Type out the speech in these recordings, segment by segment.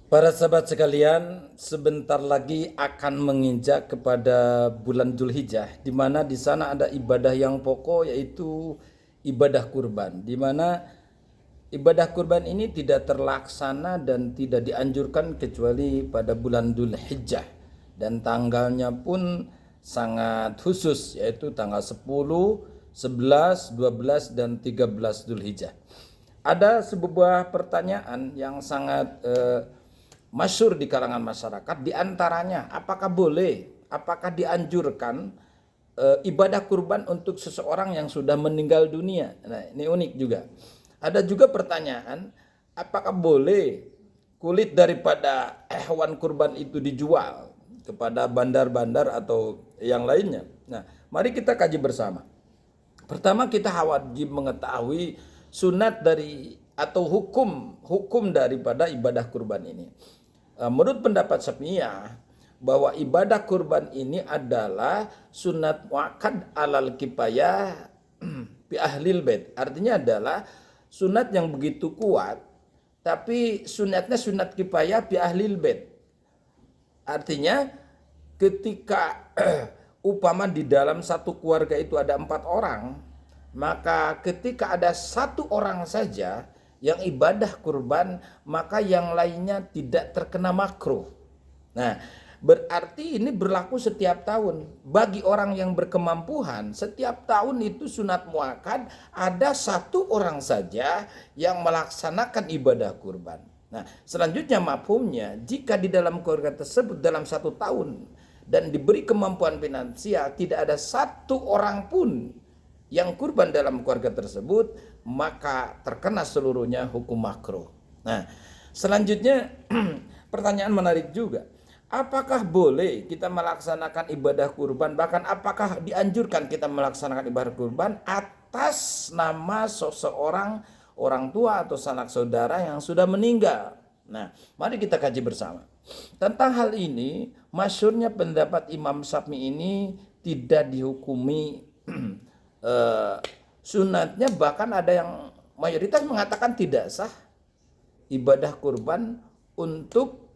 Para sahabat sekalian, sebentar lagi akan menginjak kepada bulan Dzulhijjah, di mana di sana ada ibadah yang pokok yaitu ibadah kurban, di mana ibadah kurban ini tidak terlaksana dan tidak dianjurkan kecuali pada bulan Dzulhijjah, dan tanggalnya pun sangat khusus yaitu tanggal 10, 11, 12 dan 13 Dzulhijjah. Ada sebuah pertanyaan yang sangat masyhur di kalangan masyarakat, di antaranya apakah dianjurkan ibadah kurban untuk seseorang yang sudah meninggal dunia. Nah, ini unik juga. Ada juga pertanyaan, apakah boleh kulit daripada hewan kurban itu dijual kepada bandar-bandar atau yang lainnya. Nah, mari kita kaji bersama. Pertama, kita wajib mengetahui sunat dari atau hukum daripada ibadah kurban ini. Menurut pendapat Syafi'iyah, bahwa ibadah kurban ini adalah sunat muakkad alal kifayah bi ahlil bait. Artinya adalah sunat yang begitu kuat, tapi sunatnya sunat kifayah bi ahlil bait. Artinya ketika upama di dalam satu keluarga itu ada 4 orang, maka ketika ada 1 orang saja yang ibadah kurban, maka yang lainnya tidak terkena makruh. Nah, berarti ini berlaku setiap tahun. Bagi orang yang berkemampuan, setiap tahun itu sunat muakkad ada 1 orang saja yang melaksanakan ibadah kurban. Nah, selanjutnya mafhumnya, jika di dalam keluarga tersebut dalam 1 tahun dan diberi kemampuan finansial tidak ada 1 orang pun yang kurban dalam keluarga tersebut, maka terkena seluruhnya hukum makruh. Nah, selanjutnya pertanyaan menarik juga. Apakah boleh kita melaksanakan ibadah kurban, bahkan apakah dianjurkan kita melaksanakan ibadah kurban atas nama seseorang orang tua atau sanak saudara yang sudah meninggal? Nah, mari kita kaji bersama. Tentang hal ini, masyhurnya pendapat Imam Syafi'i ini tidak dihukumi sunatnya, bahkan ada yang mayoritas mengatakan tidak sah ibadah kurban untuk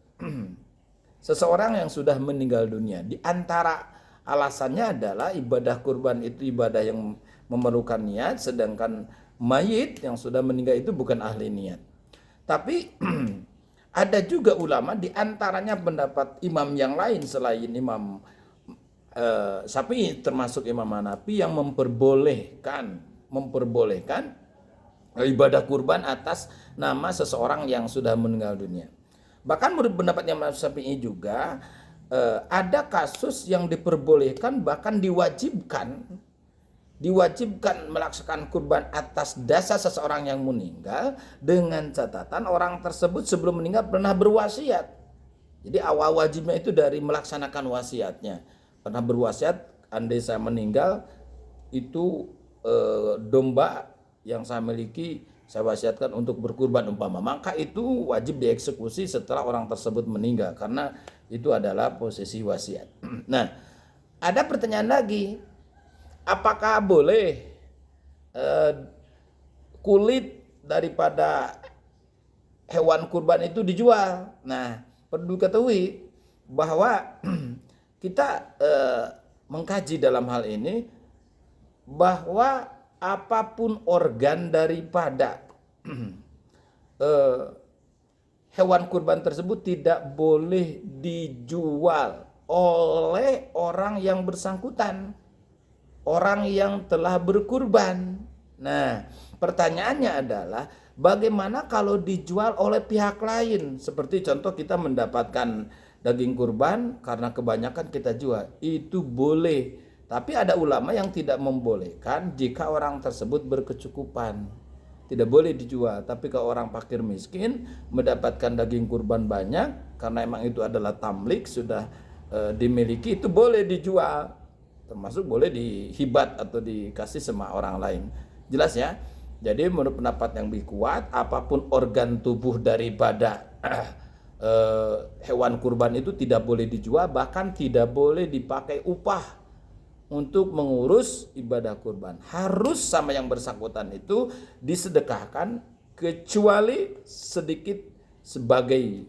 seseorang yang sudah meninggal dunia. Di antara alasannya adalah ibadah kurban itu ibadah yang memerlukan niat, sedangkan mayit yang sudah meninggal itu bukan ahli niat. Tapi ada juga ulama, di antaranya pendapat imam yang lain selain Imam Syafi'i, termasuk Imam Hanafi, yang memperbolehkan ibadah kurban atas nama seseorang yang sudah meninggal dunia. Bahkan menurut pendapatnya Imam Syafi'i juga ada kasus yang diperbolehkan, bahkan diwajibkan melaksanakan kurban atas dasar seseorang yang meninggal, dengan catatan orang tersebut sebelum meninggal pernah berwasiat. Jadi awal wajibnya itu dari melaksanakan wasiatnya. Pernah berwasiat, andai saya meninggal, itu domba yang saya miliki saya wasiatkan untuk berkurban umpama, maka itu wajib dieksekusi setelah orang tersebut meninggal, karena itu adalah posisi wasiat. Nah, ada pertanyaan lagi, apakah boleh kulit daripada hewan kurban itu dijual? Nah, perlu diketahui bahwa kita mengkaji dalam hal ini bahwa apapun organ daripada hewan kurban tersebut tidak boleh dijual oleh orang yang bersangkutan, orang yang telah berkurban. Nah, pertanyaannya adalah bagaimana kalau dijual oleh pihak lain? Seperti contoh, kita mendapatkan daging kurban karena kebanyakan kita jual, itu boleh. Tapi ada ulama yang tidak membolehkan jika orang tersebut berkecukupan. Tidak boleh dijual. Tapi kalau orang fakir miskin mendapatkan daging kurban banyak karena emang itu adalah tamlik, sudah dimiliki, itu boleh dijual. Termasuk boleh dihibat atau dikasih sama orang lain. Jelas ya? Jadi menurut pendapat yang lebih kuat, apapun organ tubuh daripada hewan kurban itu tidak boleh dijual, bahkan tidak boleh dipakai upah untuk mengurus ibadah kurban. Harus sama yang bersangkutan itu disedekahkan, kecuali sedikit sebagai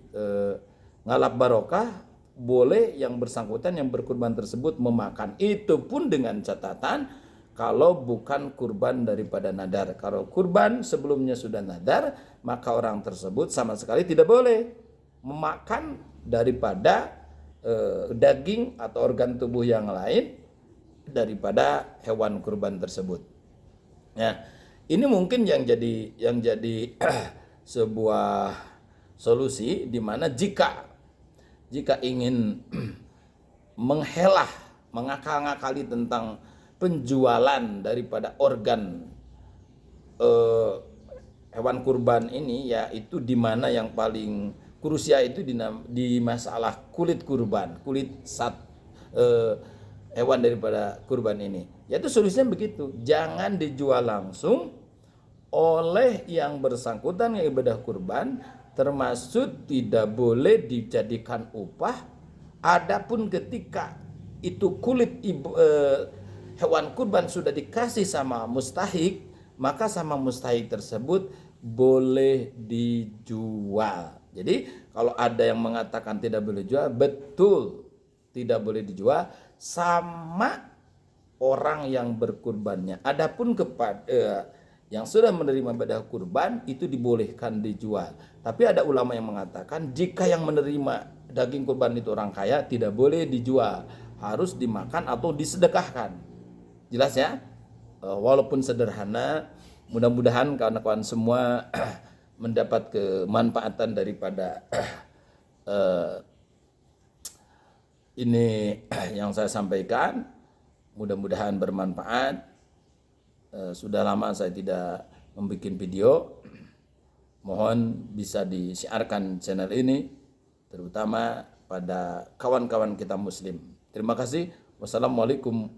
ngalap barokah, boleh yang bersangkutan yang berkurban tersebut memakan. Itu pun dengan catatan kalau bukan kurban daripada nadar. Kalau kurban sebelumnya sudah nadar, maka orang tersebut sama sekali tidak boleh memakan daripada daging atau organ tubuh yang lain daripada hewan kurban tersebut. Nah, ini mungkin yang jadi sebuah solusi di mana jika ingin menghelah, mengakal-ngakali tentang penjualan daripada organ hewan kurban ini, yaitu di mana yang paling krusial itu di masalah kulit kurban, hewan daripada kurban ini. Yaitu solusinya begitu, jangan dijual langsung oleh yang bersangkutan yang ibadah kurban, termasuk tidak boleh dijadikan upah. Adapun ketika itu kulit hewan kurban sudah dikasih sama mustahik, maka sama mustahik tersebut boleh dijual. Jadi kalau ada yang mengatakan tidak boleh jual, betul tidak boleh dijual sama orang yang berkurbannya. Adapun kepada yang sudah menerima ibadah kurban itu dibolehkan dijual. Tapi ada ulama yang mengatakan jika yang menerima daging kurban itu orang kaya, tidak boleh dijual, harus dimakan atau disedekahkan. Jelas ya? Walaupun sederhana, mudah-mudahan kawan-kawan semua mendapat kemanfaatan daripada ini yang saya sampaikan. Mudah-mudahan bermanfaat. Sudah lama saya tidak membuat video. Mohon bisa disiarkan channel ini, terutama pada kawan-kawan kita muslim. Terima kasih. Wassalamualaikum.